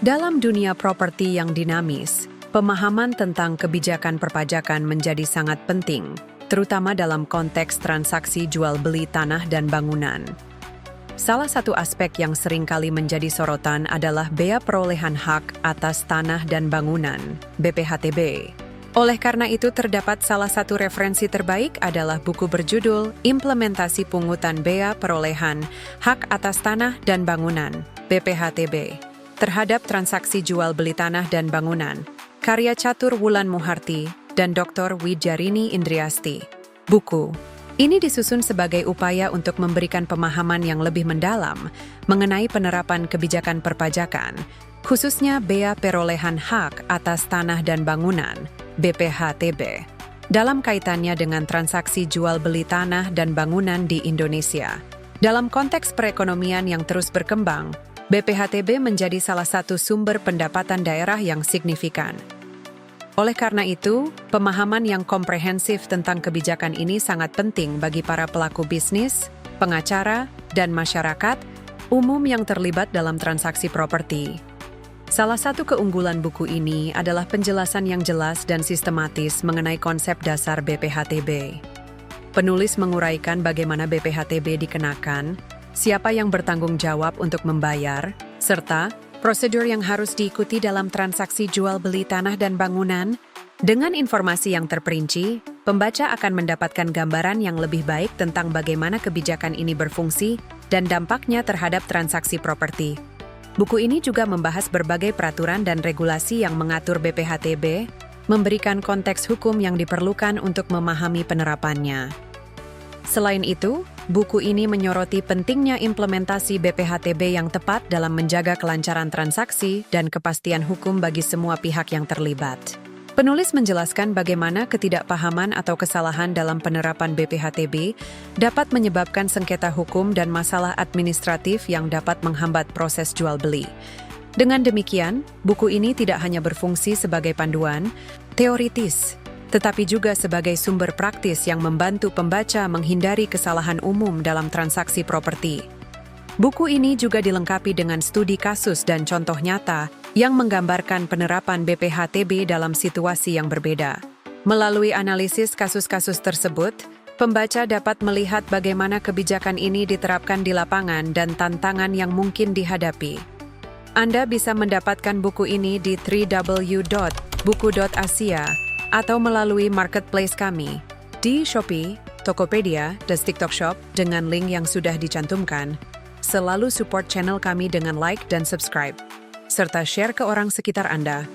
Dalam dunia properti yang dinamis, pemahaman tentang kebijakan perpajakan menjadi sangat penting, terutama dalam konteks transaksi jual-beli tanah dan bangunan. Salah satu aspek yang seringkali menjadi sorotan adalah bea perolehan hak atas tanah dan bangunan, BPHTB. Oleh karena itu, terdapat salah satu referensi terbaik adalah buku berjudul Implementasi Pungutan Bea Perolehan Hak Atas Tanah dan Bangunan, BPHTB, terhadap transaksi jual-beli tanah dan bangunan, karya Catur Wulan Muharti dan Dr. Wijarini Indriasti. Buku ini disusun sebagai upaya untuk memberikan pemahaman yang lebih mendalam mengenai penerapan kebijakan perpajakan, khususnya bea perolehan hak atas tanah dan bangunan, BPHTB, dalam kaitannya dengan transaksi jual-beli tanah dan bangunan di Indonesia. Dalam konteks perekonomian yang terus berkembang, BPHTB menjadi salah satu sumber pendapatan daerah yang signifikan. Oleh karena itu, pemahaman yang komprehensif tentang kebijakan ini sangat penting bagi para pelaku bisnis, pengacara, dan masyarakat umum yang terlibat dalam transaksi properti. Salah satu keunggulan buku ini adalah penjelasan yang jelas dan sistematis mengenai konsep dasar BPHTB. Penulis menguraikan bagaimana BPHTB dikenakan, siapa yang bertanggung jawab untuk membayar, serta prosedur yang harus diikuti dalam transaksi jual-beli tanah dan bangunan. Dengan informasi yang terperinci, pembaca akan mendapatkan gambaran yang lebih baik tentang bagaimana kebijakan ini berfungsi dan dampaknya terhadap transaksi properti. Buku ini juga membahas berbagai peraturan dan regulasi yang mengatur BPHTB, memberikan konteks hukum yang diperlukan untuk memahami penerapannya. Selain itu, buku ini menyoroti pentingnya implementasi BPHTB yang tepat dalam menjaga kelancaran transaksi dan kepastian hukum bagi semua pihak yang terlibat. Penulis menjelaskan bagaimana ketidakpahaman atau kesalahan dalam penerapan BPHTB dapat menyebabkan sengketa hukum dan masalah administratif yang dapat menghambat proses jual-beli. Dengan demikian, buku ini tidak hanya berfungsi sebagai panduan teoritis, tetapi juga sebagai sumber praktis yang membantu pembaca menghindari kesalahan umum dalam transaksi properti. Buku ini juga dilengkapi dengan studi kasus dan contoh nyata yang menggambarkan penerapan BPHTB dalam situasi yang berbeda. Melalui analisis kasus-kasus tersebut, pembaca dapat melihat bagaimana kebijakan ini diterapkan di lapangan dan tantangan yang mungkin dihadapi. Anda bisa mendapatkan buku ini di www.buku.asia atau melalui marketplace kami di Shopee, Tokopedia, dan TikTok Shop dengan link yang sudah dicantumkan. Selalu support channel kami dengan like dan subscribe, serta share ke orang sekitar Anda.